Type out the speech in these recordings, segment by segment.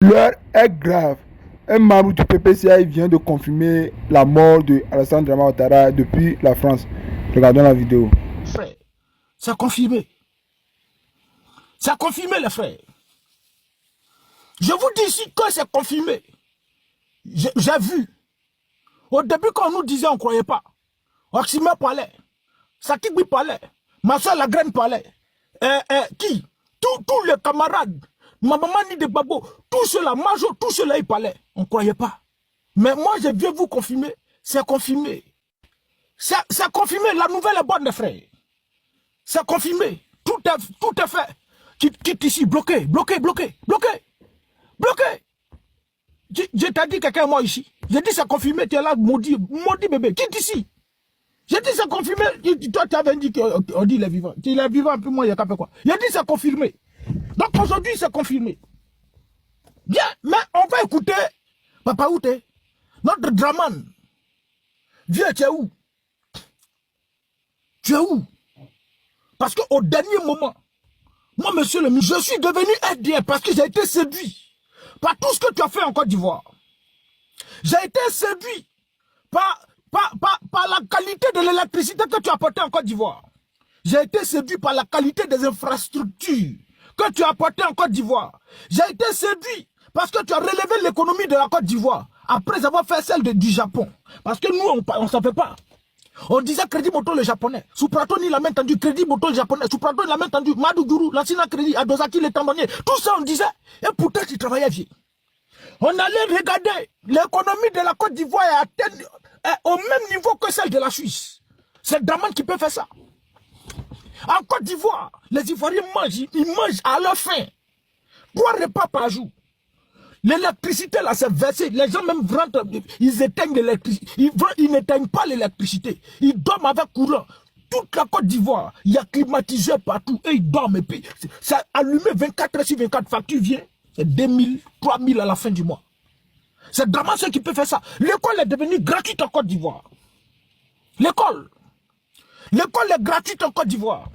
L'heure est grave. Un membre du PPCI vient de confirmer la mort de Alassane Dramane Ouattara depuis la France. Regardons la vidéo. Frère, c'est confirmé. C'est confirmé, les frères. Je vous dis ici que c'est confirmé. J'ai vu. Au début, quand on nous disait, on ne croyait pas. Oxymé parlait. Sakigui parlait. Ma soeur Lagraine parlait. Qui tous les camarades. Mamamani de Babo. Tout cela, Major, tout cela, ils parlaient. On ne croyait pas. Mais moi, je viens vous confirmer. C'est confirmé. C'est confirmé. La nouvelle est bonne, les frères. C'est confirmé. Tout est fait. Quitte ici, bloqué. Je t'ai dit quelqu'un moi ici. J'ai dit c'est confirmé, tu es là, maudit bébé. Quitte ici. J'ai dit c'est confirmé. Toi, tu avais dit qu'on dit il est vivant. Il est vivant, puis moi, il y a qu'à quoi. J'ai dit c'est confirmé. Donc aujourd'hui, c'est confirmé. Bien, mais on va écouter Papa Outé, notre Dramane. Viens, tu es où? Tu es où? Parce qu'au dernier moment, moi, monsieur le ministre, je suis devenu indien parce que j'ai été séduit par tout ce que tu as fait en Côte d'Ivoire. J'ai été séduit par la qualité de l'électricité que tu as apportée en Côte d'Ivoire. J'ai été séduit par la qualité des infrastructures que tu as apportées en Côte d'Ivoire. J'ai été séduit parce que tu as relevé l'économie de la Côte d'Ivoire après avoir fait celle du Japon. Parce que nous, on ne s'en fait pas. On disait Crédit Moto le japonais. Soupraton, il a même tendu Crédit Moto le japonais. Soupraton, il a même tendu Madou Guru, l'ancien crédit, Adosaki, les Tambaniers. Tout ça, on disait. Et pourtant, tu travaillais vieux. On allait regarder l'économie de la Côte d'Ivoire est au même niveau que celle de la Suisse. C'est Dramane qui peut faire ça. En Côte d'Ivoire, les Ivoiriens mangent, ils mangent à leur faim. 3 repas par jour. L'électricité, là, c'est versé. Les gens même rentrent, ils éteignent l'électricité. Ils n'éteignent pas l'électricité. Ils dorment avec courant. Toute la Côte d'Ivoire, il y a climatisé partout. Et ils dorment. Et puis, c'est allumé 24 heures sur 24. Facture vient. C'est 2000, 3000 à la fin du mois. C'est Dramane ceux qui peut faire ça. L'école est devenue gratuite en Côte d'Ivoire. L'école. L'école est gratuite en Côte d'Ivoire.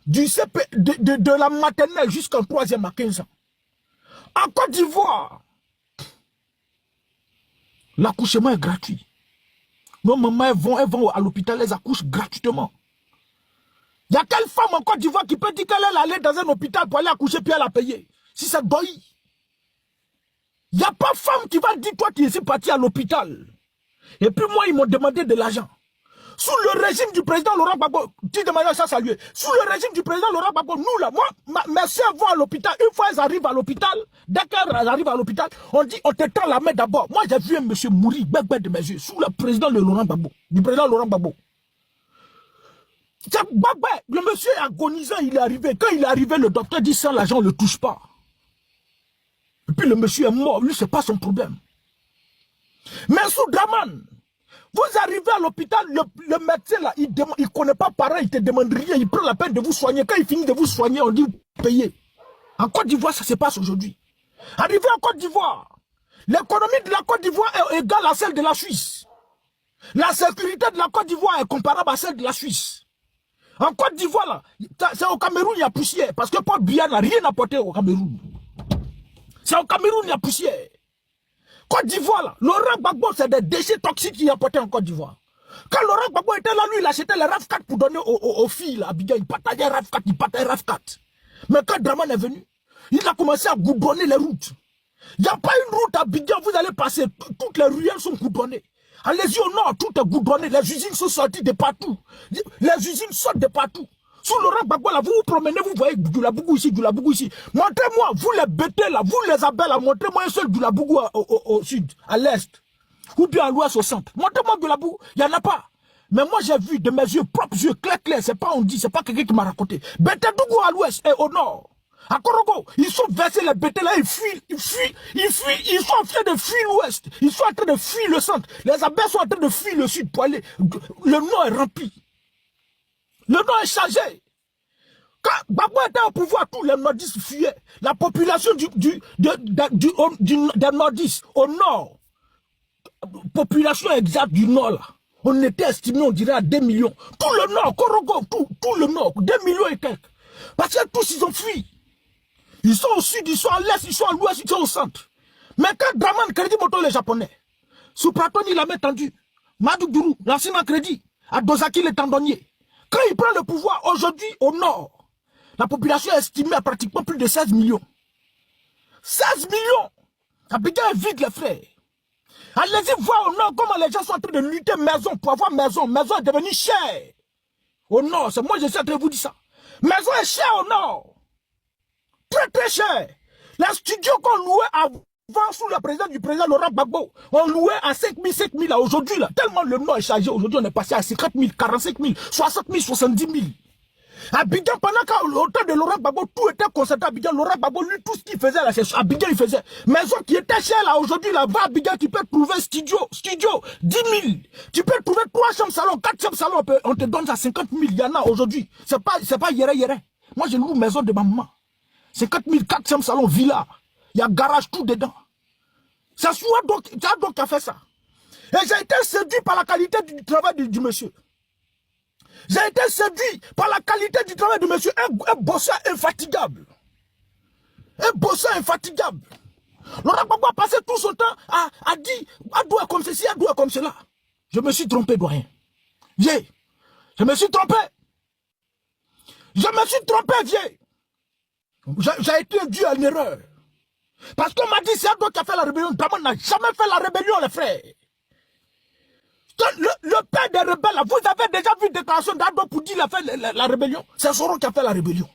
Du CP, de la maternelle jusqu'en 3e à 15 ans. En Côte d'Ivoire, l'accouchement est gratuit. Nos mamans, elles vont à l'hôpital, elles accouchent gratuitement. Il y a quelle femme en Côte d'Ivoire qui peut dire qu'elle est allée dans un hôpital pour aller accoucher puis elle a payé? Si c'est doi. Il n'y a pas de femme qui va dire, toi, tu es parti à l'hôpital. Et puis moi, ils m'ont demandé de l'argent. Sous le régime du président Laurent Gbagbo, tu demandes ça saluer. Sous le régime du président Laurent Gbagbo, nous là, moi, mes soeurs vont à l'hôpital. Une fois elles arrivent à l'hôpital, dès qu'elles arrivent à l'hôpital, on dit, on te tend la main d'abord. Moi, j'ai vu un monsieur mourir, bête de mes yeux, sous le président de Laurent Gbagbo, du président Laurent Gbagbo. Le monsieur est agonisant, il est arrivé. Quand il est arrivé, le docteur dit, sans l'argent, on ne le touche pas. Et puis le monsieur est mort, lui, ce n'est pas son problème. Mais sous Dramane, vous arrivez à l'hôpital, le médecin là, il ne connaît pas pareil, il ne te demande rien, il prend la peine de vous soigner. Quand il finit de vous soigner, on dit payez. En Côte d'Ivoire, ça se passe aujourd'hui. Arrivé en Côte d'Ivoire, l'économie de la Côte d'Ivoire est égale à celle de la Suisse. La sécurité de la Côte d'Ivoire est comparable à celle de la Suisse. En Côte d'Ivoire, là, c'est au Cameroun, il y a poussière. Parce que Paul Biya n'a rien apporté au Cameroun. C'est au Cameroun, il y a poussière. Côte d'Ivoire, là, Laurent Gbagbo, c'est des déchets toxiques qu'il apportait en Côte d'Ivoire. Quand Laurent Gbagbo était là, lui, il achetait les RAV4 pour donner aux filles, là, à Abidjan. Il partageait RAV4, il partageait RAV4. Mais quand Dramane est venu, il a commencé à goudronner les routes. Il n'y a pas une route à Abidjan, vous allez passer, toutes les ruelles sont goudronnées. Allez-y au nord, tout est goudronné, les usines sont sorties de partout. Les usines sortent de partout. Sous Laurent Gbagbo, là, vous vous promenez, vous voyez du Labougou ici, du Labougou ici. Montrez-moi, vous les bêtez là, vous les abeilles là, montrez-moi un seul du Labougou au sud, à l'est. Ou bien à l'ouest, au centre. Montrez-moi du Labougou, il n'y en a pas. Mais moi, j'ai vu de mes yeux, propres yeux, clair, c'est pas on dit, c'est pas quelqu'un qui m'a raconté. Bétédougou à l'ouest et au nord. À Korogo, ils sont versés les bêtés là, ils fuient, ils sont en train de fuir l'ouest, ils sont en train de fuir le centre, les abeilles sont en train de fuir le sud pour aller, le nord est rempli. Le nord est chargé. Quand Gbagbo était au pouvoir, tous les nordistes fuyaient. La population des nordistes au nord, population exacte du nord là, on était estimé, on dirait à 2 millions. Tout le nord, Korogo, tout le nord, 2 millions et quelques. Parce que tous ils ont fui. Ils sont au sud, ils sont à l'est, ils sont à l'ouest, ils sont au centre. Mais quand Draman Crédit Moto les Japonais, Soupratoni la main tendue, Madou Dourou, l'ancien crédit, à Dozaki le tendonnier, quand il prend le pouvoir aujourd'hui au nord, la population est estimée à pratiquement plus de 16 millions. 16 millions! Abidjan est vide les frères. Allez-y voir au nord comment les gens sont en train de lutter maison pour avoir maison. Maison est devenue chère. Au nord, c'est moi je suis en train de vous dire ça. Maison est chère au nord. Très très cher. Les studios qu'on louait avant sous la présidence du président Laurent Gbagbo, on louait à 5 000 aujourd'hui là. Tellement le nord est chargé, aujourd'hui on est passé à 50 000, 45 000, 60 000, 70 000. Abidjan, pendant qu'au temps de Laurent Gbagbo, tout était concentré à Abidjan. Laurent Gbagbo, lui, tout ce qu'il faisait là, c'est Abidjan, il faisait. Maison qui était chère là, aujourd'hui, là, va à Abidjan, tu peux trouver studio, 10 000. Tu peux trouver 3 chambres salon, 4 chambres salon, on te donne ça 50 000. Il y en a aujourd'hui. C'est pas yéré. Moi, je loue maison de ma maman. 50 000, 4 chambres salon, villa. Il y a garage, tout dedans. C'est soit donc qui a fait ça. Et j'ai été séduit par la qualité du travail du monsieur. J'ai été séduit par la qualité du travail de monsieur, un bosseur infatigable. Un bosseur infatigable. Laurent Gbagbo a passé tout son temps à dire, à doigt comme ceci, à doigt comme cela. Je me suis trompé, doyen. Vieux. Je me suis trompé. Je me suis trompé, vieux. J'ai été dû à une erreur. Parce qu'on m'a dit, c'est Ado qui a fait la rébellion. Draman n'a jamais fait la rébellion, les frères. Le père des rebelles, là, vous avez déjà vu une déclaration d'Ado pour dire qu'il a fait la rébellion. C'est Soro qui a fait la rébellion.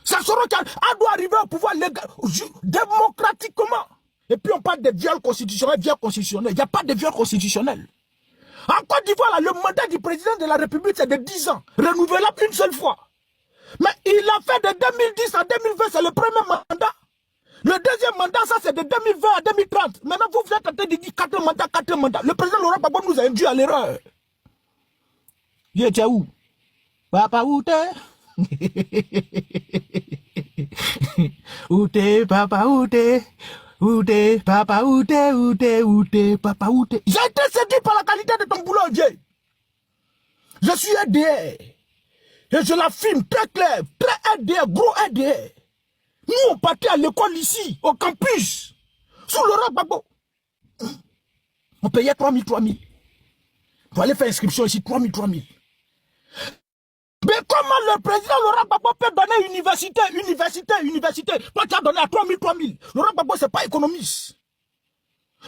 C'est Soro qui a arrivé au pouvoir légal, démocratiquement. Et puis on parle de viols constitutionnels, Il n'y a pas de viol constitutionnel. En Côte d'Ivoire, le mandat du président de la République, c'est de 10 ans, renouvelable une seule fois. Mais il a fait de 2010 à 2020, c'est le premier mandat. Le deuxième mandat, ça c'est de 2020 à 2030. Maintenant, vous êtes en train de dire 4 mandats. Le président Laurent Gbagbo nous a induit à l'erreur. Il était où? Papa, où t'es? Où t'es, papa, où t'es? Où t'es, papa, où t'es? Où t'es, papa, où t'es? J'ai été séduit par la qualité de ton boulot, Dieu. Je suis ADR. Et je l'affirme très clair, très ADR, gros ADR. Nous, on partait à l'école ici, au campus, sous Laurent Gbagbo. On payait 3 000. Pour aller faire inscription ici, 3 000. Mais comment le président Laurent Gbagbo peut donner université? Toi, tu as donné à 3 000. Laurent Gbagbo, c'est pas économiste.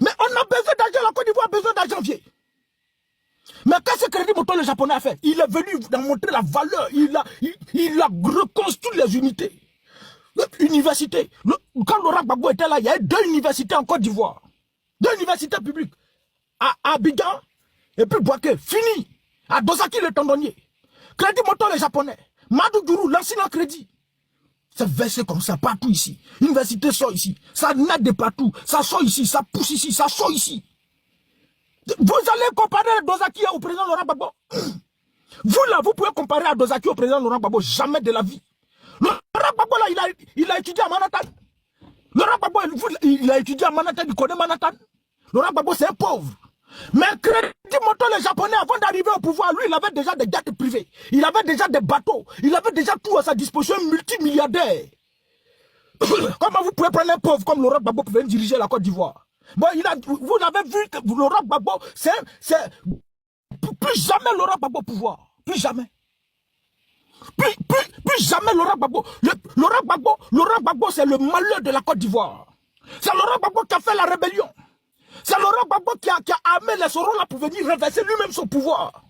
Mais on a besoin d'argent, la Côte d'Ivoire a besoin d'argent, vieux. Mais qu'est-ce que Crédit Moto le japonais a fait? Il est venu montrer la valeur, il a reconstruit les unités. Université. Quand Laurent Gbagbo était là, il y avait 2 universités en Côte d'Ivoire. 2 universités publiques. À Abidjan et puis Boaké. Fini. À Dozaki le tendonnier. Crédit Moto les japonais. Madou Dourou, l'ancien crédit. C'est versé comme ça partout ici. Université sort ici. Ça naît de partout. Ça sort ici, ça pousse ici, ça sort ici. Vous allez comparer Dozaki au président Laurent Gbagbo. Vous là, vous pouvez comparer à Dozaki au président Laurent Gbagbo. Jamais de la vie. Laurent Gbagbo là, il a étudié à Manhattan. Laurent Gbagbo, il a étudié à Manhattan, il connaît Manhattan. Laurent Gbagbo, c'est un pauvre. Mais Crédit Moto, les Japonais, avant d'arriver au pouvoir, lui, il avait déjà des jets privés. Il avait déjà des bateaux. Il avait déjà tout à sa disposition, multimilliardaire. Comment vous pouvez prendre un pauvre comme Laurent Gbagbo pour venir diriger la Côte d'Ivoire? Bon, vous avez vu que Laurent Gbagbo, c'est plus jamais Laurent Gbagbo au pouvoir. Plus jamais. Plus jamais Laurent Gbagbo. Laurent Gbagbo, c'est le malheur de la Côte d'Ivoire. C'est Laurent Gbagbo qui a fait la rébellion. C'est Laurent Gbagbo qui a armé les Soros là pour venir renverser lui-même son pouvoir.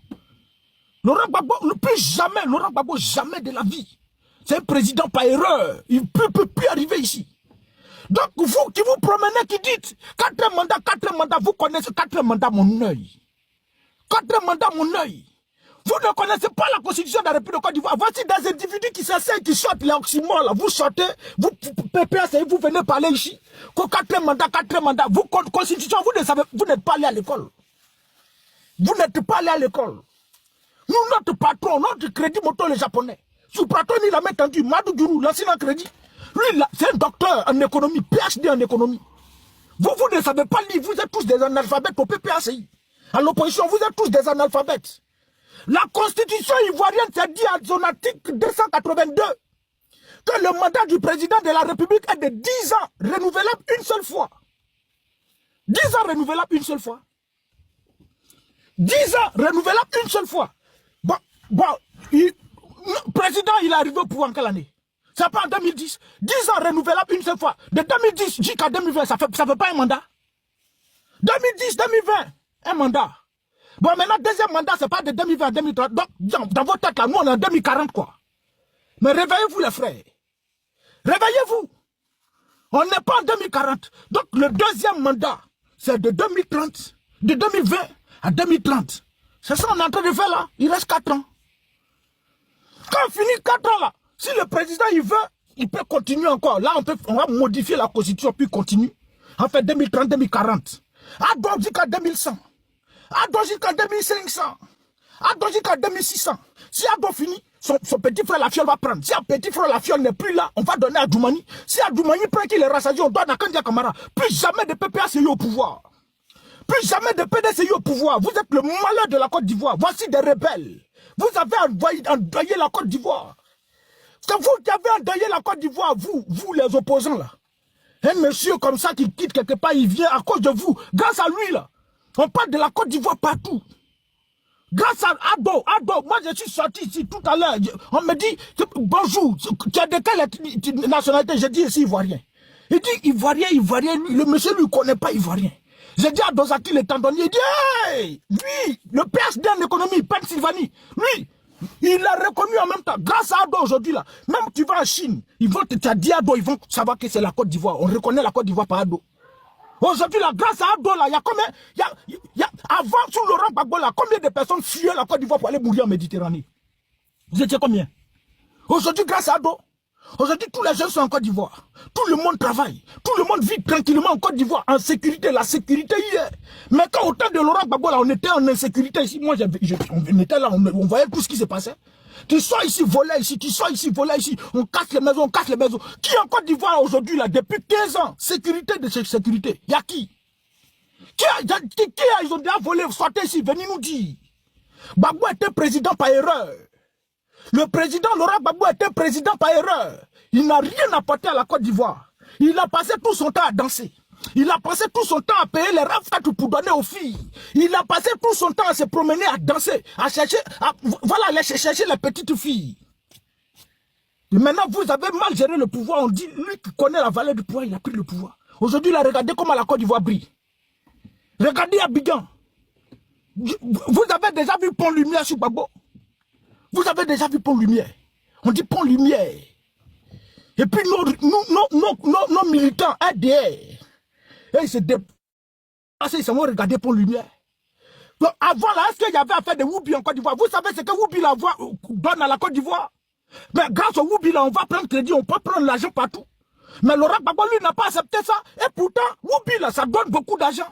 Laurent Gbagbo, plus jamais, Laurent Gbagbo, jamais de la vie. C'est un président par erreur. Il ne peut plus arriver ici. Donc vous qui vous promenez, qui dites 4 mandats, vous connaissez 4 mandats mon œil. 4 mandats mon œil. Vous ne connaissez pas la constitution de la République de Côte d'Ivoire. Voici des individus qui s'essayent, qui sortent les oxymores là. Vous sortez, vous PPS, vous venez parler ici. 4 mandats. Vous, constitution, vous ne savez, vous n'êtes pas allé à l'école. Vous n'êtes pas allé à l'école. Nous, notre patron, notre Crédit Moto, les Japonais. Sous patron, il a mis tendu Madou Dourou, l'ancien crédit. Lui, c'est un docteur en économie, PhD en économie. Vous ne savez pas lire, vous êtes tous des analphabètes au PPACI. À l'opposition, vous êtes tous des analphabètes. La constitution ivoirienne s'est dit à son article 282 que le mandat du président de la République est de 10 ans, renouvelable une seule fois. 10 ans renouvelable une seule fois. 10 ans renouvelable une seule fois. Le président, il est arrivé au pouvoir en quelle année? C'est pas en 2010. 10 ans renouvelable une seule fois. De 2010 jusqu'à 2020, ça fait pas un mandat. 2010, 2020, un mandat. Bon, maintenant, deuxième mandat, c'est pas de 2020 à 2030. Donc, dans votre tête, là, nous, on est en 2040, quoi. Mais réveillez-vous, les frères. Réveillez-vous. On n'est pas en 2040. Donc, le deuxième mandat, c'est de 2030, de 2020 à 2030. C'est ça qu'on est en train de faire, là. Il reste 4 ans. Quand on finit 4 ans, là, si le président, il veut, il peut continuer encore. Là, on va modifier la constitution, puis continuer. En fait, 2030, 2040. À donc jusqu'à 2100. À donc jusqu'à 2500. À donc jusqu'à 2600. Si Ado finit, son petit frère la fiole va prendre. Si un petit frère la fiole n'est plus là, on va donner à Doumani. Si Doumani prend qu'il est rassasié, on donne à Kandia Kamara. Plus jamais de PPACI au pouvoir. Plus jamais de PDCI au pouvoir. Vous êtes le malheur de la Côte d'Ivoire. Voici des rebelles. Vous avez endeuillé la Côte d'Ivoire. C'est vous qui avez endeuillé la Côte d'Ivoire, vous les opposants là. Un monsieur comme ça qui quitte quelque part, il vient à cause de vous. Grâce à lui là, on parle de la Côte d'Ivoire partout. Grâce à Ado, moi je suis sorti ici tout à l'heure. On me dit, bonjour, tu as de quelle nationalité? J'ai dit ici Ivoirien. Il dit Ivoirien, lui, le monsieur lui connaît pas Ivoirien. J'ai dit à Dozaki le tendonnier, il dit, hey, lui, le PhD en économie, Pennsylvanie, lui, il a reconnu en même temps, grâce à Ado aujourd'hui là, même tu vas en Chine, ils vont te dire Ado, ils vont savoir que c'est la Côte d'Ivoire. On reconnaît la Côte d'Ivoire par Ado. Aujourd'hui là, grâce à Ado là, il y a combien, avant sous Laurent Gbagbo là, combien de personnes fuyaient la Côte d'Ivoire pour aller mourir en Méditerranée? Vous étiez combien? Aujourd'hui, grâce à Ado, aujourd'hui tous les jeunes sont en Côte d'Ivoire. Tout le monde travaille. Tout le monde vit tranquillement en Côte d'Ivoire, en sécurité. La sécurité hier. Mais quand au temps de Laurent Gbagbo là, on était en insécurité ici. Moi, on était là, on voyait tout ce qui se passait. Tu sors ici, voler ici, tu sors ici, voler ici. On casse les maisons, on casse les maisons. Qui en Côte d'Ivoire aujourd'hui là, depuis 15 ans? Sécurité de sécurité. Il y a qui? Ils ont déjà volé, sortez ici, venez nous dire. Gbagbo était président par erreur. Le président Laurent Gbagbo était président par erreur. Il n'a rien apporté à la Côte d'Ivoire. Il a passé tout son temps à danser. Il a passé tout son temps à payer les rafrates pour donner aux filles. Il a passé tout son temps à se promener, à danser, à chercher, voilà, aller chercher les petites filles. Et maintenant, vous avez mal géré le pouvoir. On dit, lui qui connaît la valeur du pouvoir, il a pris le pouvoir. Aujourd'hui, là, regardez comment la Côte d'Ivoire brille. Regardez Abidjan. Vous avez déjà vu Pont Lumière sur Gbagbo? Vous avez déjà vu Pont Lumière? On dit Pont Lumière. Et puis nos militants ADR, ils se déplacent, ils s'en vont regarder Pont Lumière. Donc avant là, est-ce qu'il y avait affaire de Woubi en Côte d'Ivoire? Vous savez ce que Woubi donne à la Côte d'Ivoire? Mais grâce au Woubi là, on va prendre crédit, on peut prendre l'argent partout. Mais Laurent Gbagbo lui n'a pas accepté ça. Et pourtant, Woubi là, ça donne beaucoup d'argent.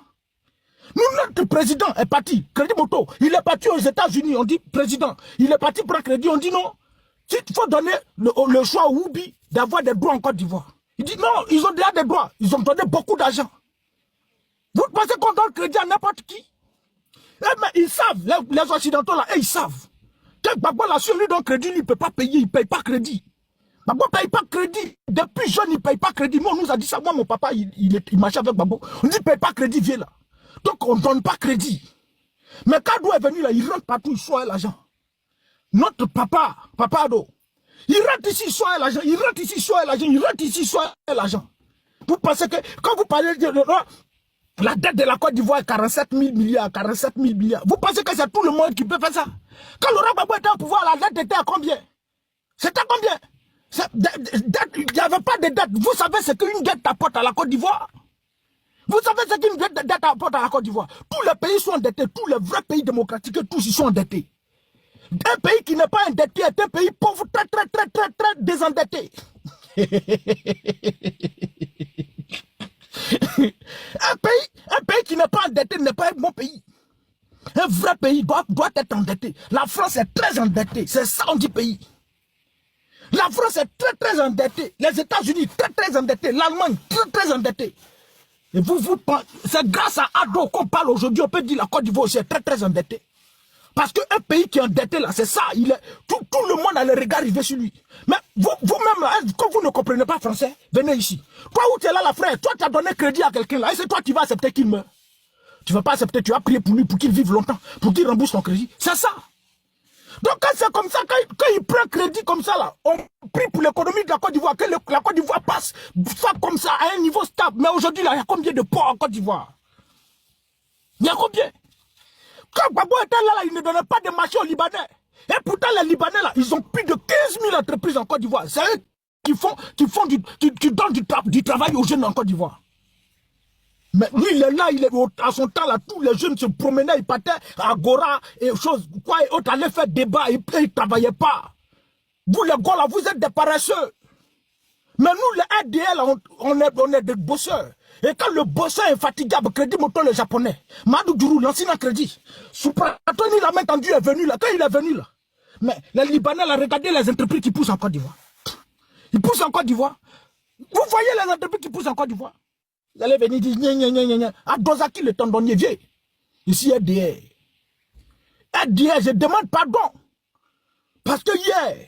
Nous, notre président est parti, Crédit Moto, il est parti aux États-Unis, on dit président, il est parti prendre crédit, on dit non. Il faut donner le choix au Woubi d'avoir des droits en Côte d'Ivoire. Il dit non, ils ont déjà des droits, ils ont donné beaucoup d'argent. Vous pensez qu'on donne crédit à n'importe qui? Mais ils savent, les Occidentaux là, ils savent. Que Gbagbo là, sur lui donne crédit, il ne peut pas payer, il ne paye pas crédit. Gbagbo ne paye pas crédit. Depuis jeune, il ne paye pas crédit. Moi, on nous a dit ça. Moi, mon papa, il marchait avec Gbagbo. On dit, ne paye pas crédit, viens là. Donc, on ne donne pas crédit. Mais quand Ado est venu là, il rentre partout, il soit l'argent. Notre papa Ado, il rentre ici, il soit l'argent. Il rentre ici, il soit l'argent. Il rentre ici, il soit l'argent. Vous pensez que, quand vous parlez de la dette de la Côte d'Ivoire est 47 000 milliards, 47 000 milliards. Vous pensez que c'est tout le monde qui peut faire ça? Quand Laurent Gbagbo était au pouvoir, la dette était à combien? C'était combien? Il n'y avait pas de dette. Vous savez ce qu'une dette apporte à la Côte d'Ivoire? Vous savez ce qu'une dette apporte à la Côte d'Ivoire? Tous les pays sont endettés, tous les vrais pays démocratiques, tous ils sont endettés. Un pays qui n'est pas endetté est un pays pauvre, très désendetté. Un pays qui n'est pas endetté n'est pas un bon pays. Un vrai pays doit être endetté. La France est très endettée, c'est ça on dit pays. La France est très endettée. Les États-Unis très endettés. L'Allemagne très endettée. Et c'est grâce à Ado qu'on parle aujourd'hui. On peut dire la Côte d'Ivoire aussi est très endettée. Parce qu'un pays qui est endetté, là, c'est ça. Tout le monde a le regard rivé sur lui. Mais vous-même, quand vous ne comprenez pas français, venez ici. Toi où tu es là, la frère, toi tu as donné crédit à quelqu'un là, et c'est toi qui vas accepter qu'il meure. Tu ne vas pas accepter, tu vas prier pour lui, pour qu'il vive longtemps, pour qu'il rembourse son crédit. C'est ça. Donc quand c'est comme ça, quand il prend crédit comme ça, là, on prie pour l'économie de la Côte d'Ivoire, que la Côte d'Ivoire passe ça comme ça à un niveau stable. Mais aujourd'hui, là, il y a combien de ports en Côte d'Ivoire? Il y a combien? Quand Gbagbo était là, il ne donnait pas de marché aux Libanais. Et pourtant, les Libanais, là, ils ont plus de 15 000 entreprises en Côte d'Ivoire. C'est eux qui donnent du travail aux jeunes en Côte d'Ivoire. Mais lui, il est là, à son temps, là, tous les jeunes se promenaient, ils partaient à Agora et choses, quoi, et autres, allaient faire débat, et ils ne travaillaient pas. Vous, les gars, là, vous êtes des paresseux. Mais nous, les RDL, on est des bosseurs. Et quand le bosseur est fatigable, crédit moto le japonais, Madou Djourou, l'ancien crédit, Soupratoni, la main tendue, est venu là. Quand il est venu là, mais les Libanais, là, regardez les entreprises qui poussent en Côte d'Ivoire. Ils poussent en Côte d'Ivoire. Vous voyez les entreprises qui poussent en Côte d'Ivoire. Vous allez venir dire, gna. À Dozaki, le tendonnier vieux. Ici, RDR. RDR, je demande pardon. Parce que hier,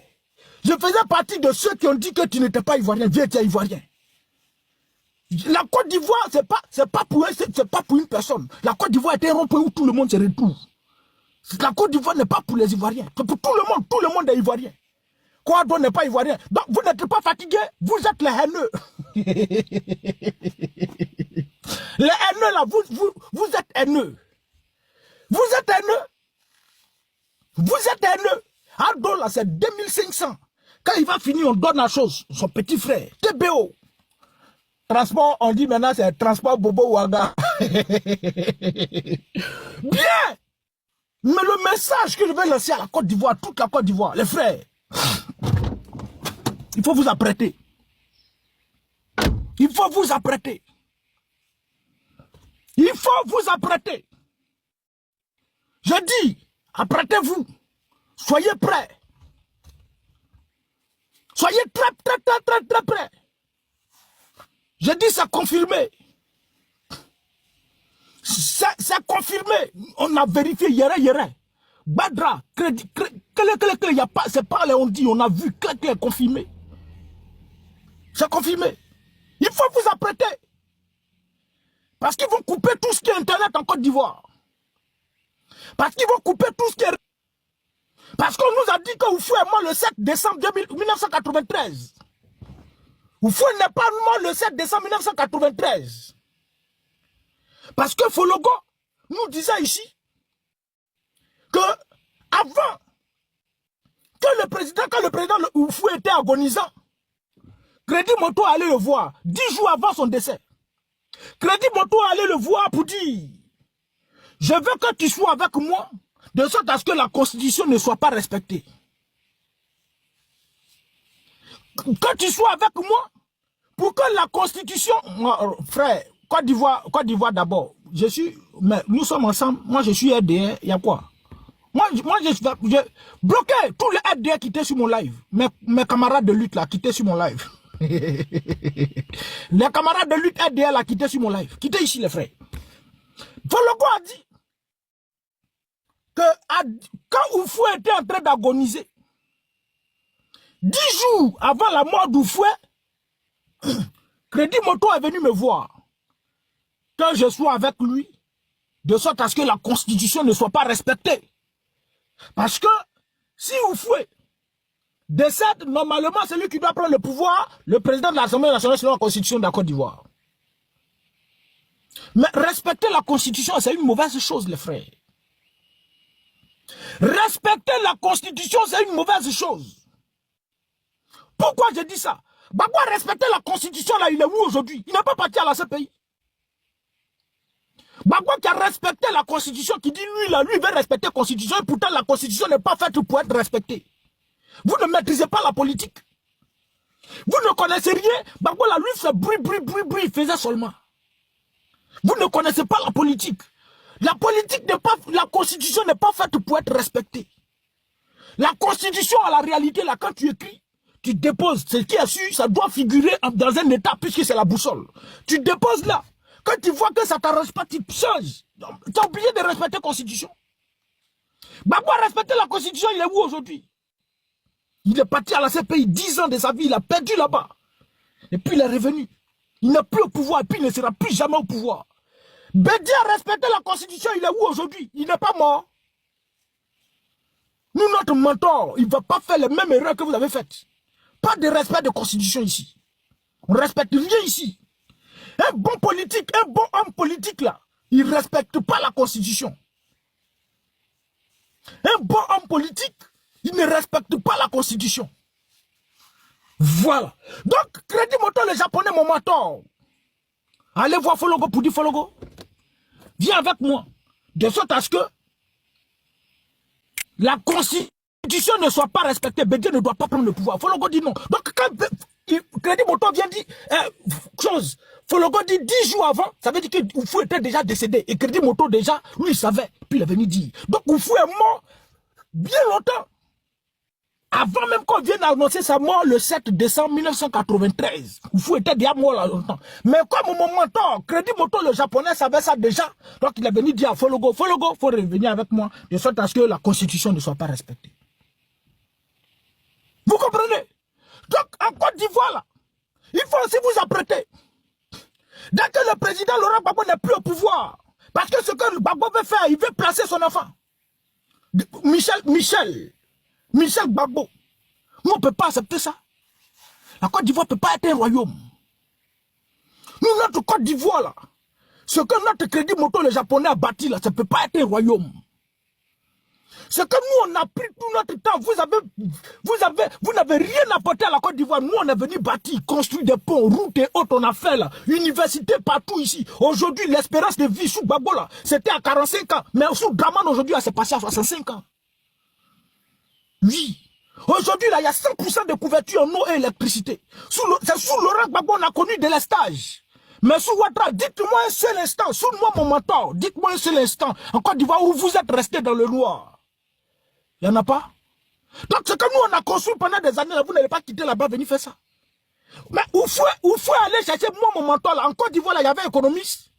je faisais partie de ceux qui ont dit que tu n'étais pas ivoirien. Vieux, tu es ivoirien. La Côte d'Ivoire, c'est pas pour une personne. La Côte d'Ivoire est un rond-point où tout le monde se retrouve. La Côte d'Ivoire n'est pas pour les Ivoiriens. C'est pour tout le monde est ivoirien. Kouado n'est pas ivoirien. Donc vous n'êtes pas fatigué, vous êtes les haineux. Les haineux là, vous êtes haineux. Vous êtes haineux. Vous êtes haineux. Ado là, c'est 2500. Quand il va finir, on donne la chose. Son petit frère, TBO. Transport, on dit maintenant c'est transport Bobo Ouaga. Bien. Mais le message que je vais lancer à la Côte d'Ivoire, toute la Côte d'Ivoire, les frères, il faut vous apprêter. Il faut vous apprêter. Il faut vous apprêter. Je dis, apprêtez-vous. Soyez prêts. Soyez très prêts. Je dis, c'est confirmé. C'est confirmé. On a vérifié hier. Badra, crédit, il y a pas, c'est pas les on dit, on a vu, c'est confirmé. C'est confirmé. Il faut vous apprêter. Parce qu'ils vont couper tout ce qui est Internet en Côte d'Ivoire. Parce qu'ils vont couper tout ce qui est... Parce qu'on nous a dit que Oufou est mort le 7 décembre 1993. Oufou n'est pas mort le 7 décembre 1993. Parce que Fologo nous disait ici que avant que quand le président Oufou était agonisant, Crédit Moto allait le voir 10 jours avant son décès. Crédit Moto allait le voir pour dire, je veux que tu sois avec moi, de sorte à ce que la Constitution ne soit pas respectée. Que tu sois avec moi, pour que la Constitution... Moi, frère, Côte d'Ivoire d'abord. Mais nous sommes ensemble, moi je suis RDR, il y a quoi? Moi je bloqué tous les RDR qui étaient sur mon live. Mes camarades de lutte là, qui étaient sur mon live. Les camarades de lutte RDR là, qui étaient sur mon live. Qui étaient ici les frères. Fologo a dit que quand Oufoué était en train d'agoniser, 10 jours avant la mort d'Oufoué, Crédit Moto est venu me voir. Que je sois avec lui, de sorte à ce que la Constitution ne soit pas respectée. Parce que si Oufoué décède, normalement, c'est lui qui doit prendre le pouvoir, le président de l'Assemblée nationale selon la Constitution de la Côte d'Ivoire. Mais respecter la Constitution, c'est une mauvaise chose, les frères. Respecter la Constitution, c'est une mauvaise chose. Pourquoi je dis ça? Pourquoi respecter la Constitution, là, il est où aujourd'hui? Il n'est pas parti à la CPI. Bagua qui a respecté la Constitution, qui dit lui veut respecter la Constitution, et pourtant la Constitution n'est pas faite pour être respectée. Vous ne maîtrisez pas la politique. Vous ne connaissez rien. Bagua là, lui fait bruit, il faisait seulement. Vous ne connaissez pas la politique. La politique n'est pas, la Constitution n'est pas faite pour être respectée. La Constitution, à la réalité, là, quand tu écris, tu déposes, ce qui est sûr, ça doit figurer dans un état, puisque c'est la boussole. Tu déposes là. Quand tu vois que ça ne t'arrange pas, tu changes. Tu as oublié de respecter la Constitution. Gbagbo a respecté la constitution, il est où aujourd'hui? Il est parti à la CPI 10 ans de sa vie, il a perdu là-bas. Et puis il est revenu. Il n'est plus au pouvoir et puis il ne sera plus jamais au pouvoir. Bédi a respecté la constitution, il est où aujourd'hui? Il n'est pas mort. Nous, notre mentor, il ne va pas faire les mêmes erreurs que vous avez faites. Pas de respect de constitution ici. On ne respecte rien ici. Un bon politique, un bon homme politique là, il ne respecte pas la constitution. Un bon homme politique, il ne respecte pas la constitution. Voilà. Donc, Crédit Moto, les Japonais, mon mentor. Allez voir Fologo pour dire Fologo. Viens avec moi. De sorte à ce que la constitution ne soit pas respectée. Bédié ne doit pas prendre le pouvoir. Fologo dit non. Donc, quand Crédit Moto vient dire chose, Fologo dit 10 jours avant, ça veut dire que Oufou était déjà décédé. Et Crédit Moto déjà, lui, il savait. Puis il est venu dire. Donc, Oufou est mort bien longtemps. Avant même qu'on vienne annoncer sa mort le 7 décembre 1993. Oufou était déjà mort là longtemps. Mais comme mon mentor, Crédit Moto, le japonais, savait ça déjà. Donc il est venu dire à Fologo, Fologo, il faut revenir avec moi, de sorte à ce que la constitution ne soit pas respectée. Vous comprenez? Donc en Côte d'Ivoire, là, il faut aussi vous apprêter. Dès que le président Laurent Gbagbo n'est plus au pouvoir, parce que ce que Gbagbo veut faire, il veut placer son enfant. Michel Gbagbo. Nous, on ne peut pas accepter ça. La Côte d'Ivoire ne peut pas être un royaume. Nous, notre Côte d'Ivoire, là, ce que notre Crédit Moto, le japonais, a bâti, là, ça ne peut pas être un royaume. Ce que nous, on a pris tout notre temps, vous n'avez rien apporté à la Côte d'Ivoire. Nous, on est venu bâtir, construire des ponts, routes et autres, on a fait là, université partout ici. Aujourd'hui, l'espérance de vie sous Gbagbo, là, c'était à 45 ans. Mais sous Dramane, aujourd'hui, c'est passé à 65 ans. Oui. Aujourd'hui, là, il y a 100% de couverture en eau et électricité. C'est sous Laurent Gbagbo, on a connu de l'estage. Mais sous Ouattara, dites-moi un seul instant, sous moi, mon mentor, dites-moi un seul instant, en Côte d'Ivoire, où vous êtes resté dans le noir. Il n'y en a pas. Donc, ce que nous, on a construit pendant des années, là, vous n'allez pas quitter là-bas, venir faire ça. Mais où faut aller chercher, moi, mon mentor, là, en Côte d'Ivoire, là, il y avait un économiste.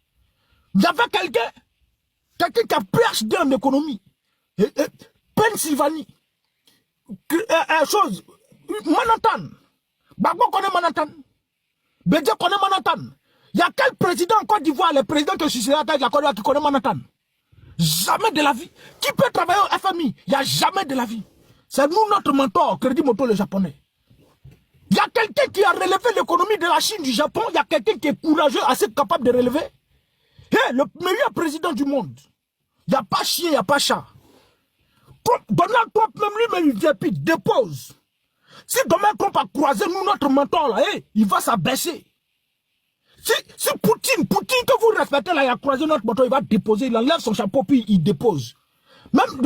Il y avait quelqu'un qui a PhD en économie. Pennsylvanie. Chose, Manhattan. Gbagbo connaît Manhattan. Bédié connaît Manhattan. Il y a quel président en Côte d'Ivoire, le président que je suis là, de la Côte d'Ivoire qui connaît Manhattan? Jamais de la vie. Qui peut travailler au FMI? Il n'y a jamais de la vie. C'est nous, notre mentor, Crédit Moto, le japonais. Il y a quelqu'un qui a relevé l'économie de la Chine, du Japon. Il y a quelqu'un qui est courageux, assez capable de relever. Le meilleur président du monde. Il n'y a pas chien, il n'y a pas chat. Donald Trump, même lui-même, il vient puis il dépose. Si Donald Trump a croisé nous, notre mentor, là, il va s'abaisser. Si Poutine que vous respectez, là, il a croisé notre mentor, il va déposer, il enlève son chapeau, puis il dépose. Même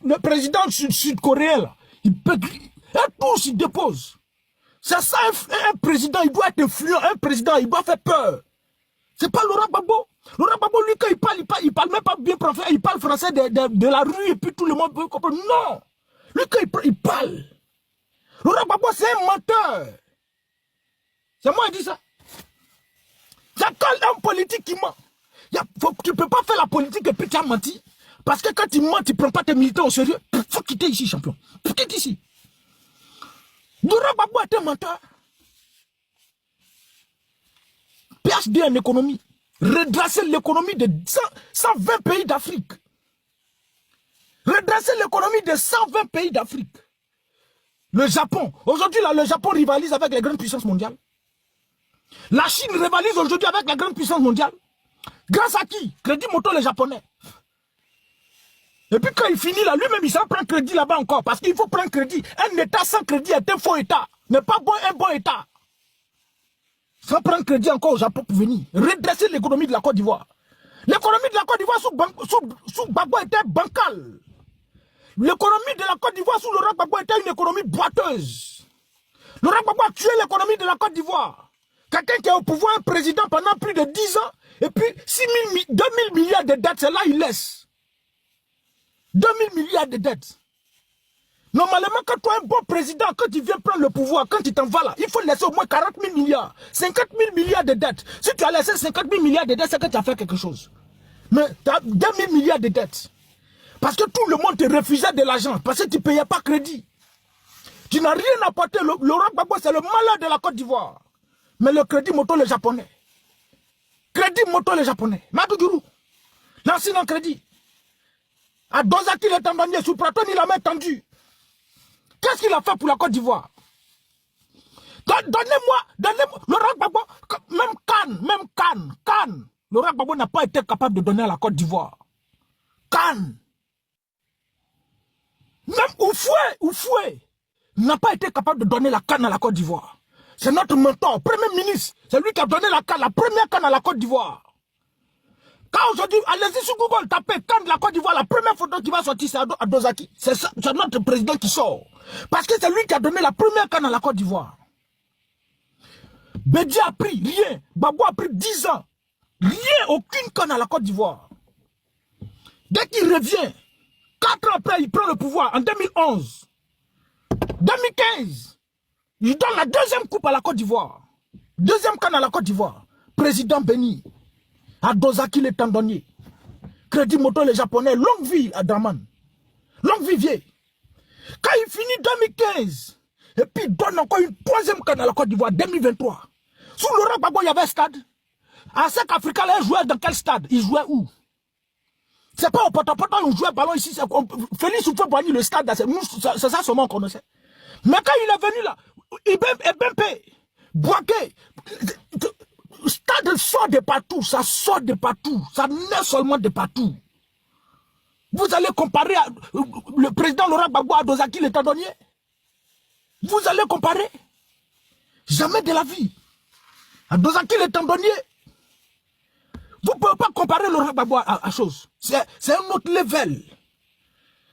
le président sud-coréen, là, il peut... Et tous, il dépose. C'est ça, un président, il doit être influent. Un président, il doit faire peur. C'est pas Laurent Gbagbo. Laurent Gbagbo, lui, quand il parle même pas bien français, il parle français de la rue et puis tout le monde peut comprendre. Non. Lui, quand il parle. Laurent Gbagbo, c'est un menteur. C'est moi qui dis ça. C'est quand un politique qui ment. Tu ne peux pas faire la politique et puis tu as menti. Parce que quand tu mens, tu ne prends pas tes militants au sérieux. Il faut quitter ici, champion. Quitte ici. Laurent Gbagbo est un menteur. PhD en économie. Redresser l'économie de 120 pays d'Afrique. Redresser l'économie de 120 pays d'Afrique. Le Japon. Aujourd'hui, là, le Japon rivalise avec les grandes puissances mondiales. La Chine rivalise aujourd'hui avec les grandes puissances mondiales. Grâce à qui? Crédit Moto, les Japonais. Et puis quand il finit là, lui-même, il s'en prend crédit là-bas encore. Parce qu'il faut prendre crédit. Un État sans crédit est un faux État. N'est pas bon, un bon État. Sans prendre crédit encore au Japon pour venir. Redresser l'économie de la Côte d'Ivoire. L'économie de la Côte d'Ivoire sous Gbagbo était bancale. L'économie de la Côte d'Ivoire sous Laurent Gbagbo était une économie boiteuse. Laurent Gbagbo a tué l'économie de la Côte d'Ivoire. Quelqu'un qui est au pouvoir, un président pendant plus de 10 ans, et puis 2 000 milliards de dettes, c'est là il laisse. 2 000 milliards de dettes. Normalement, quand tu es un bon président, quand tu viens prendre le pouvoir, quand tu t'en vas là, il faut laisser au moins 40 000 milliards, 50 000 milliards de dettes. Si tu as laissé 50 000 milliards de dettes, c'est que tu as fait quelque chose. Mais tu as 2 000 milliards de dettes. Parce que tout le monde te refusait de l'argent, parce que tu ne payais pas crédit. Tu n'as rien apporté. Laurent Gbagbo, c'est le malheur de la Côte d'Ivoire. Mais le crédit moto, les Japonais. Crédit moto, les Japonais. Madougourou, l'ancien crédit. À Dozaki, le Tanzanie, sous Praton, il a main tendue. Qu'est-ce qu'il a fait pour la Côte d'Ivoire? Donnez-moi, Laurent Gbagbo, même Cannes. Laurent Gbagbo n'a pas été capable de donner à la Côte d'Ivoire. Cannes. Même Oufoué n'a pas été capable de donner la canne à la Côte d'Ivoire. C'est notre mentor, Premier ministre. C'est lui qui a donné la première canne à la Côte d'Ivoire. Quand aujourd'hui, allez-y sur Google, tapez canne de la Côte d'Ivoire, la première photo qui va sortir, c'est à Dozaki. C'est notre président qui sort. Parce que c'est lui qui a donné la première canne à la Côte d'Ivoire. Bédi a pris rien. Gbagbo a pris 10 ans. Rien, aucune canne à la Côte d'Ivoire. Dès qu'il revient, 4 ans après, il prend le pouvoir en 2011. 2015, il donne la deuxième coupe à la Côte d'Ivoire. Deuxième canne à la Côte d'Ivoire. Président Béni. À Dozaki les Tandoniers. Crédit moto les Japonais. Longue vie à Draman. Longue vie vieille. Quand il finit 2015, et puis il donne encore une troisième canne à la Côte d'Ivoire 2023. Sous Laurent Gbagbo, il y avait un stade. À Sec Africa, il jouait dans quel stade? Il jouait où? C'est pas au potopoto, on jouait ballon ici. Félix Houphouët-Boigny, le stade, c'est ça seulement qu'on connaissait. Mais quand il est venu là, Ibempe, Boaké, stade sort de partout, ça sort de partout, ça naît seulement de partout. Vous allez comparer le président Laurent Gbagbo à Dozaki le Tandonier? Vous allez comparer? Jamais de la vie. À Dozaki le Tandonier, vous ne pouvez pas comparer Laurent Gbagbo à chose. C'est un autre level.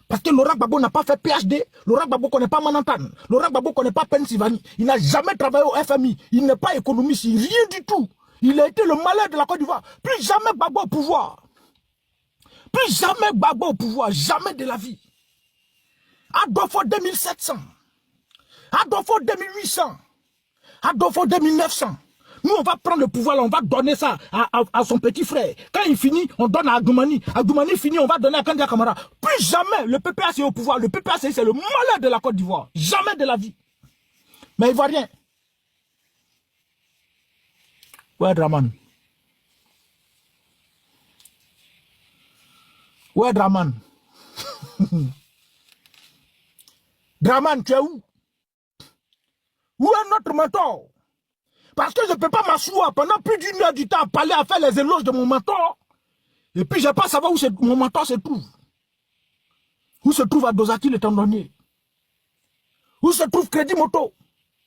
Parce que Laurent Gbagbo n'a pas fait PhD, Laurent Gbagbo ne connaît pas Manhattan, Laurent Gbagbo ne connaît pas Pennsylvanie, il n'a jamais travaillé au FMI, il n'est pas économiste, rien du tout. Il a été le malheur de la Côte d'Ivoire. Plus jamais Gbagbo au pouvoir. Plus jamais Gbagbo au pouvoir, jamais de la vie. Adolfo 2700, Adolfo 2800, Adolfo 2900. Nous, on va prendre le pouvoir, là, on va donner ça à son petit frère. Quand il finit, on donne à Agdoumani. Agdoumani finit, on va donner à Kandia Kamara. Plus jamais le PPAC est au pouvoir. Le PPAC, c'est le malheur de la Côte d'Ivoire. Jamais de la vie. Mais il voit rien. Ouais, Draman. Ouais, Draman. Draman, tu es où? Où est notre mentor? Parce que je ne peux pas m'asseoir pendant plus d'une heure du temps à parler, à faire les éloges de mon mentor. Et puis je ne vais pas savoir où mon mentor se trouve. Où se trouve à Dozaki le Tandonier? Où se trouve Crédit Moto?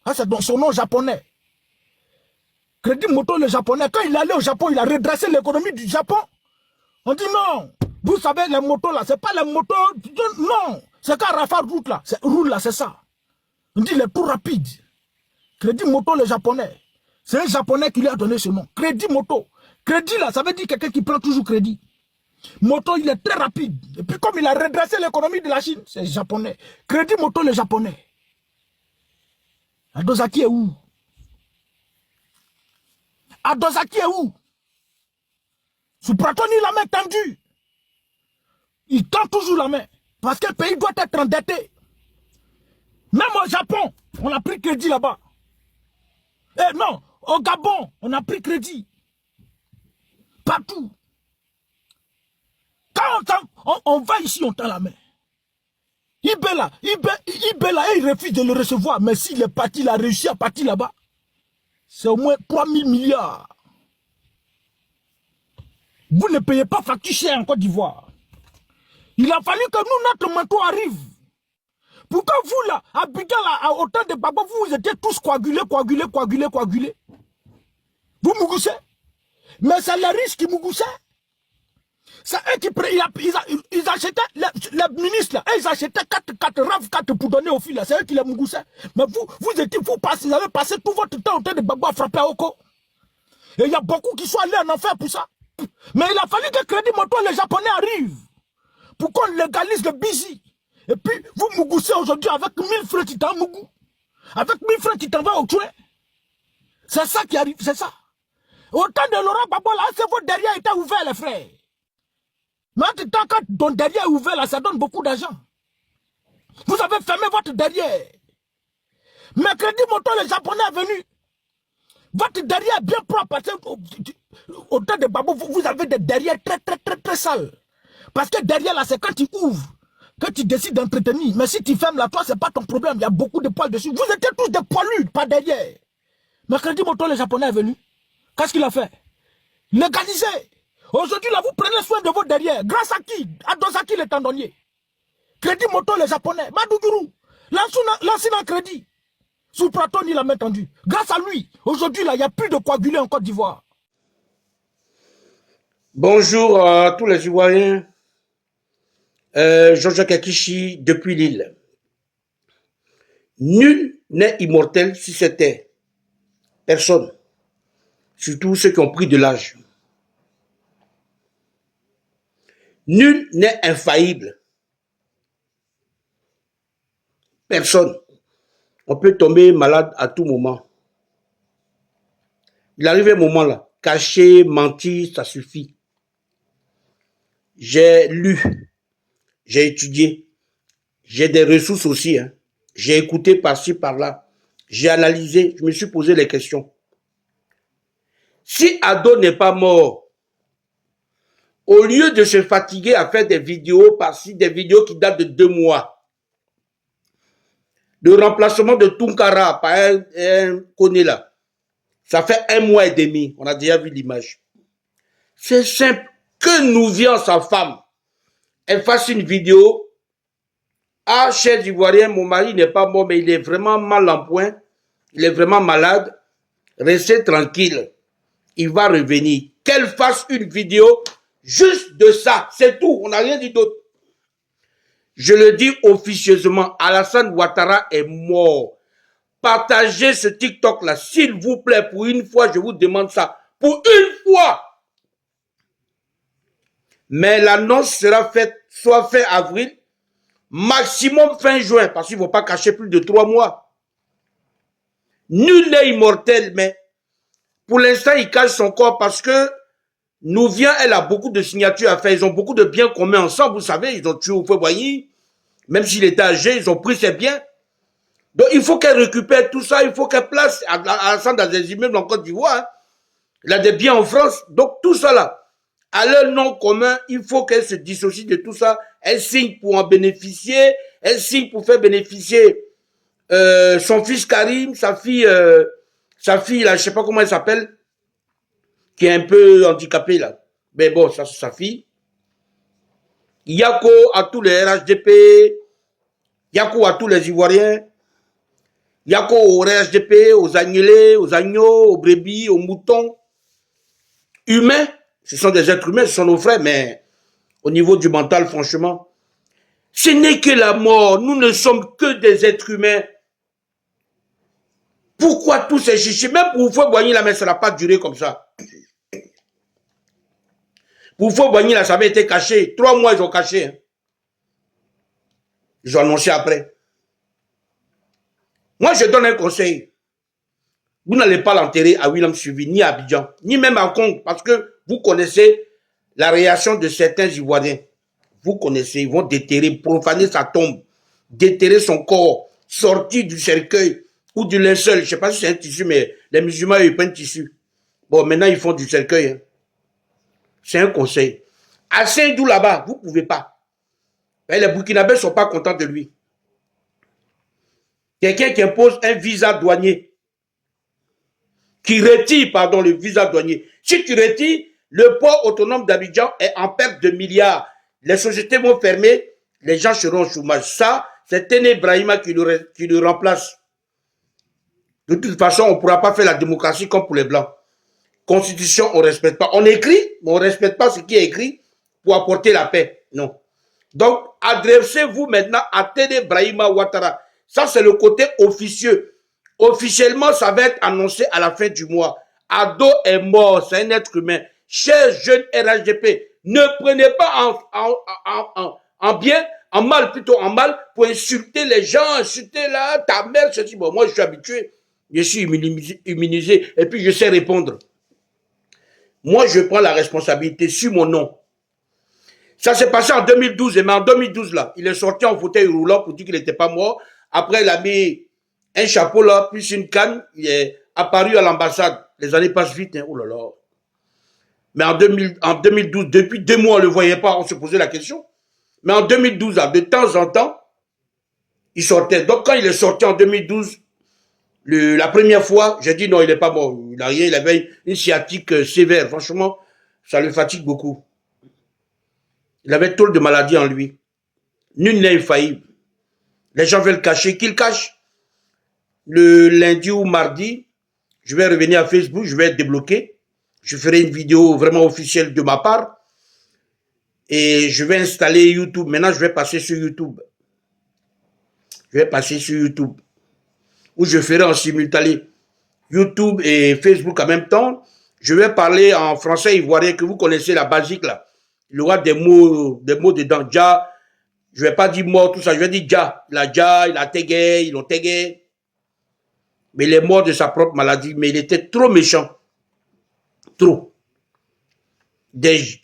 Ah, c'est dans son nom japonais. Crédit Moto le japonais. Quand il est allé au Japon, il a redressé l'économie du Japon. On dit non. Vous savez, les motos là, c'est pas les motos. Non. C'est quand Rafa roule là, c'est ça. On dit les plus rapides. Crédit Moto le japonais. C'est un japonais qui lui a donné ce nom. Crédit Moto. Crédit là, ça veut dire quelqu'un qui prend toujours crédit. Moto, il est très rapide. Et puis comme il a redressé l'économie de la Chine, c'est japonais. Crédit Moto le japonais. Adozaki est où? Adozaki est où? Sous Pratoni, la main tendue. Il tend toujours la main. Parce que le pays doit être endetté. Même au Japon, on a pris crédit là-bas. Eh non, au Gabon, on a pris crédit. Partout. Quand on va ici, on tend la main. Ibela, il refuse de le recevoir. Mais s'il est parti, il a réussi à partir là-bas. C'est au moins 3000 milliards. Vous ne payez pas facture chère en Côte d'Ivoire. Il a fallu que nous, notre mentor arrive. Pourquoi vous, là, à Biga, là, au temps de Gbagbo, vous étiez tous coagulés. Vous mougoussez. Mais c'est les riches qui mougoussent. C'est eux qui ils achetaient, les ministres, là, ils achetaient 4 pour donner aux filles, là. C'est eux qui les mougoussent. Mais vous avez passé tout votre temps au temps de Gbagbo à frapper à Oko. Et il y a beaucoup qui sont allés en enfer pour ça. Mais il a fallu que Crédit Moto, les Japonais arrivent. Pour qu'on légalise le busy. Et puis, vous mougoussez aujourd'hui avec 1000 francs qui t'en mougou. Avec 1000 francs qui t'en va au tuer. C'est ça qui arrive, c'est ça. Au temps de Laurent Gbagbo, là, c'est votre derrière était ouvert, les frères. Mais en tout temps, quand ton derrière est ouvert, là, ça donne beaucoup d'argent. Vous avez fermé votre derrière. Mercredi, Moto, les Japonais est venu. Votre derrière est bien propre. Parce que, au temps de Babou, vous avez des derrières très sales. Parce que derrière, là, c'est quand tu ouvres, que tu décides d'entretenir. Mais si tu fermes là, toi, c'est pas ton problème. Il y a beaucoup de poils dessus. Vous étiez tous des poilus, pas derrière. Mercredi, Moto, les Japonais est venu. Qu'est-ce qu'il a fait? Légalisé. Aujourd'hui, là, vous prenez soin de vos derrière. Grâce à qui? À Dosaki, le tendonnier. Crédit Moto, les Japonais. Madouguru. L'ancien en crédit. Sous Praton, il a main tendue. Grâce à lui, aujourd'hui, là, il n'y a plus de coagulés en Côte d'Ivoire. Bonjour à tous les Ivoiriens. Jean-Jacques Akichi, depuis Lille. Nul n'est immortel sur cette terre. Personne. Surtout ceux qui ont pris de l'âge. Nul n'est infaillible. Personne. On peut tomber malade à tout moment. Il arrive un moment là. Cacher, mentir, ça suffit. J'ai lu. J'ai étudié. J'ai des ressources aussi. Hein. J'ai écouté par-ci, par-là. J'ai analysé. Je me suis posé les questions. Si Ado n'est pas mort, au lieu de se fatiguer à faire des vidéos par-ci, des vidéos qui datent de 2 mois, le remplacement de Tunkara par un Koné là, ça fait 1 mois et demi. On a déjà vu l'image. C'est simple. Que nous vient sa femme, elle fasse une vidéo. Ah, chers Ivoiriens, mon mari n'est pas mort, mais il est vraiment mal en point. Il est vraiment malade. Restez tranquille. Il va revenir. Qu'elle fasse une vidéo juste de ça. C'est tout. On n'a rien dit d'autre. Je le dis officieusement. Alassane Ouattara est mort. Partagez ce TikTok-là, s'il vous plaît. Pour une fois, je vous demande ça. Pour une fois. Mais l'annonce sera faite soit fin avril, maximum fin juin, parce qu'il ne faut pas cacher plus de 3 mois. Nul n'est immortel, mais pour l'instant, il cache son corps parce que Nouvien, elle a beaucoup de signatures à faire. Ils ont beaucoup de biens communs ensemble, vous savez. Ils ont tué au Boigny. Même s'il était âgé, ils ont pris ses biens. Donc, il faut qu'elle récupère tout ça. Il faut qu'elle place Alassane dans des immeubles en Côte d'Ivoire. Hein. Il a des biens en France. Donc, tout ça là, à leur nom commun, il faut qu'elle se dissocie de tout ça. Elle signe pour en bénéficier. Elle signe pour faire bénéficier son fils Karim, sa fille là, je ne sais pas comment elle s'appelle, qui est un peu handicapée là. Mais bon, ça c'est sa fille. Yako à tous les RHDP, Yako à tous les Ivoiriens, Yako aux RHDP, aux agnelés, aux agneaux, aux brebis, aux moutons. Humains, ce sont des êtres humains, ce sont nos frères, mais au niveau du mental, franchement, ce n'est que la mort. Nous ne sommes que des êtres humains. Pourquoi tous ces chichis? Même pour vous faire Boigny là, mais ça n'a pas duré comme ça. Pour vous faire Boigny là, ça avait été caché. 3 mois, ils ont caché. Hein. Ils ont annoncé après. Moi, je donne un conseil. Vous n'allez pas l'enterrer à William Suivi, ni à Abidjan, ni même à Congo, parce que vous connaissez la réaction de certains Ivoiriens. Vous connaissez, ils vont déterrer, profaner sa tombe, déterrer son corps, sortir du cercueil ou du linceul. Je ne sais pas si c'est un tissu, mais les musulmans, ils prennent tissu. Bon, maintenant, ils font du cercueil. Hein. C'est un conseil. À Saint-Dou, là-bas, vous ne pouvez pas. Mais les Burkinabés ne sont pas contents de lui. Quelqu'un qui impose un visa douanier, qui retire, pardon, le visa douanier. Si tu retires, le port autonome d'Abidjan est en perte de milliards. Les sociétés vont fermer, les gens seront au chômage. Ça, c'est Téné Brahima qui le remplace. De toute façon, on ne pourra pas faire la démocratie comme pour les Blancs. Constitution, on ne respecte pas. On écrit, mais on ne respecte pas ce qui est écrit pour apporter la paix. Non. Donc, adressez-vous maintenant à Téné Brahima Ouattara. Ça, c'est le côté officieux. Officiellement, ça va être annoncé à la fin du mois. Ado est mort, c'est un être humain. Chers jeunes RHDP, ne prenez pas en bien, en mal, plutôt en mal, pour insulter les gens, insulter là, ta mère, ceci. Bon, moi, je suis habitué, je suis immunisé, et puis je sais répondre. Moi, je prends la responsabilité sur mon nom. Ça s'est passé en 2012, mais en 2012, là, il est sorti en fauteuil roulant pour dire qu'il n'était pas mort. Après, il a mis un chapeau là, plus une canne. Il est apparu à l'ambassade. Les années passent vite, hein. Oh là là. Mais en 2012, depuis 2 mois, on ne le voyait pas, on se posait la question. Mais en 2012, là, de temps en temps, il sortait. Donc, quand il est sorti en 2012, la première fois, j'ai dit non, il n'est pas mort. Il n'a rien, il avait une sciatique sévère. Franchement, ça le fatigue beaucoup. Il avait trop de maladies en lui. Nul n'est infaillible. Les gens veulent cacher, qu'ils cachent. Le lundi ou mardi, je vais revenir à Facebook, je vais être débloqué. Je ferai une vidéo vraiment officielle de ma part. Et je vais installer YouTube. Maintenant, je vais passer sur YouTube. Je vais passer sur YouTube. Où je ferai en simultané YouTube et Facebook en même temps. Je vais parler en français ivoirien, que vous connaissez la basique là. Il y aura des mots dedans. Dja, je ne vais pas dire mort, tout ça. Je vais dire Dja. Il a tégué, ils l'ont tégué. Mais il est mort de sa propre maladie. Mais il était trop méchant. Trop.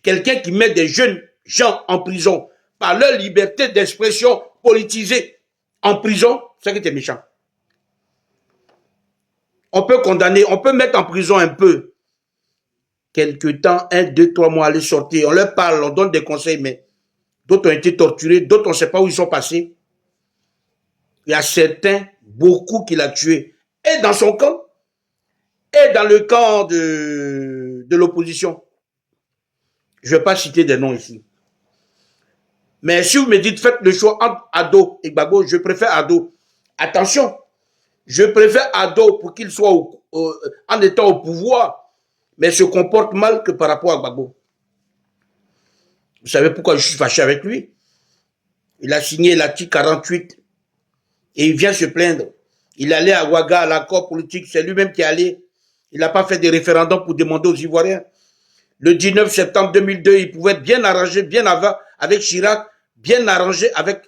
Quelqu'un qui met des jeunes gens en prison par leur liberté d'expression politisée en prison, c'est qu'il était méchant. On peut condamner, on peut mettre en prison un peu. Quelque temps, 1, 2, 3 mois, aller sortir. On leur parle, on donne des conseils, mais d'autres ont été torturés, d'autres on ne sait pas où ils sont passés. Il y a certains, beaucoup qu'il a tués. Et dans son camp, et dans le camp de l'opposition. Je ne vais pas citer des noms ici. Mais si vous me dites, faites le choix entre Ado et Gbagbo, je préfère Ado. Attention, je préfère Ado pour qu'il soit en étant au pouvoir, mais se comporte mal que par rapport à Gbagbo. Vous savez pourquoi je suis fâché avec lui? Il a signé l'article 48 et il vient se plaindre. Il allait à Ouaga, à l'accord politique, c'est lui-même qui est allé. Il n'a pas fait de référendum pour demander aux Ivoiriens. Le 19 septembre 2002, il pouvait être bien arrangé, bien avant, avec Chirac, bien arrangé avec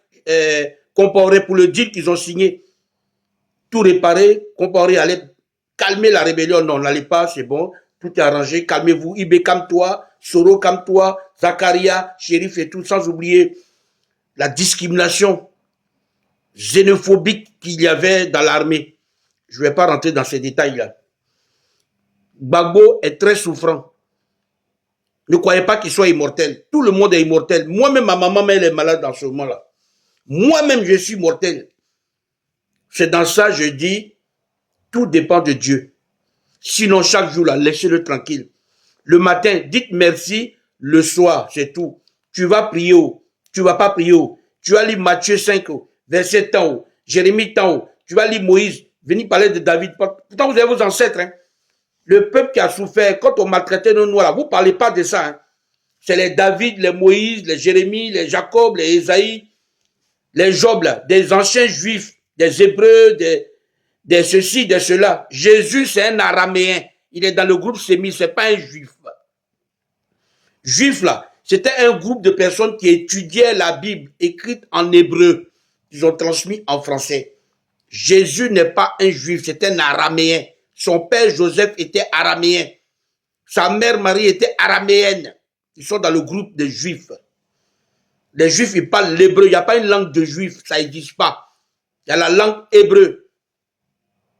Compaoré pour le deal qu'ils ont signé. Tout réparé, Compaoré allait calmer la rébellion. Non, n'allez pas, c'est bon, tout est arrangé, calmez-vous. Ibé, calme-toi, Soro, calme-toi, Zakaria, Chérif et tout, sans oublier la discrimination xénophobique qu'il y avait dans l'armée. Je ne vais pas rentrer dans ces détails-là. Gbagbo est très souffrant. Ne croyez pas qu'il soit immortel. Tout le monde est immortel. Moi-même, ma maman, elle est malade dans ce moment-là. Moi-même, je suis mortel. C'est dans ça, je dis, tout dépend de Dieu. Sinon, chaque jour, là, laissez-le tranquille. Le matin, dites merci. Le soir, c'est tout. Tu vas prier haut. Tu vas pas prier haut. Tu vas lire Matthieu 5, verset tant haut. Jérémie tant haut. Tu vas lire Moïse. Venez parler de David. Pourtant, vous avez vos ancêtres, hein. Le peuple qui a souffert, quand on maltraitait nos noirs, vous ne parlez pas de ça. Hein. C'est les David, les Moïse, les Jérémie, les Jacob, les Esaïe, les Job, là, des anciens juifs, des Hébreux, des ceci, des cela. Jésus, c'est un araméen. Il est dans le groupe sémite, ce n'est pas un juif. Juif, là, c'était un groupe de personnes qui étudiaient la Bible, écrite en hébreu, qu'ils ont transmis en français. Jésus n'est pas un juif, c'est un araméen. Son père Joseph était araméen. Sa mère Marie était araméenne. Ils sont dans le groupe des juifs. Les juifs, ils parlent l'hébreu. Il n'y a pas une langue de juif, ça n'existe pas. Il y a la langue hébreu.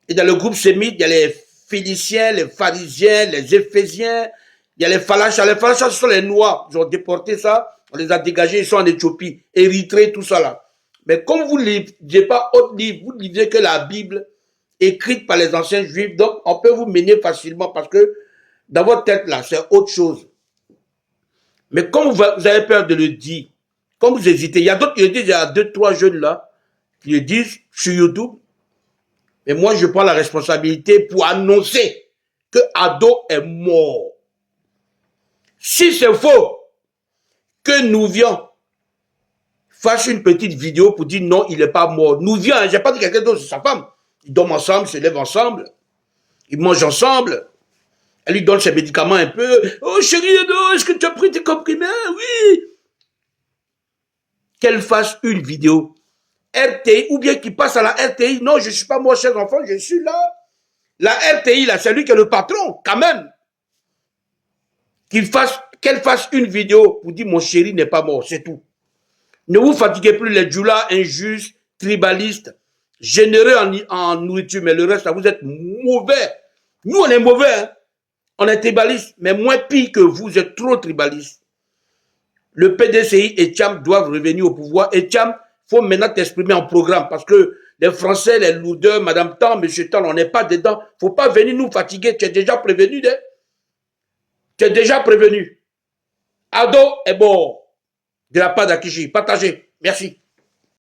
Et dans le groupe sémite, il y a les Phéniciens, les Pharisiens, les Éphésiens, il y a les Falachas. Les Falachas, ce sont les Noirs. Ils ont déporté ça, on les a dégagés, ils sont en Éthiopie, Érythrée, tout ça là. Mais comme vous ne lisez pas autre livre, vous ne lisez que la Bible, écrite par les anciens juifs, donc on peut vous mener facilement parce que dans votre tête là, c'est autre chose. Mais comme vous avez peur de le dire, comme vous hésitez, il y a d'autres qui le disent, il y a 2, 3 jeunes là, qui le disent sur YouTube, mais moi je prends la responsabilité pour annoncer que Ado est mort. Si c'est faux, que Nouvian fasse une petite vidéo pour dire non, il n'est pas mort. Nouvian, je n'ai pas dit quelqu'un d'autre, c'est sa femme. Ils dorment ensemble, se lèvent ensemble, ils mangent ensemble. Elle lui donne ses médicaments un peu. Oh chérie, est-ce que tu as pris tes comprimés? Oui. Qu'elle fasse une vidéo. RTI, ou bien qu'il passe à la RTI. Non, je ne suis pas moi, chers enfants, je suis là. La RTI, là, c'est lui qui est le patron, quand même. Qu'il fasse qu'elle fasse une vidéo pour dire mon chéri n'est pas mort, c'est tout. Ne vous fatiguez plus les djoulas injustes, tribalistes, généreux en nourriture, mais le reste, là, vous êtes mauvais. Nous, on est mauvais, hein? On est tribalistes, mais moins pire que vous êtes trop tribalistes. Le PDCI et Tcham doivent revenir au pouvoir. Et Tcham, il faut maintenant t'exprimer en programme parce que les Français, les lourdeurs, Madame Tan, Monsieur Tan, on n'est pas dedans. Il ne faut pas venir nous fatiguer. Tu es déjà prévenu, hein? Tu es déjà prévenu. Ado est bon de la part d'Akishi. Partagez. Merci.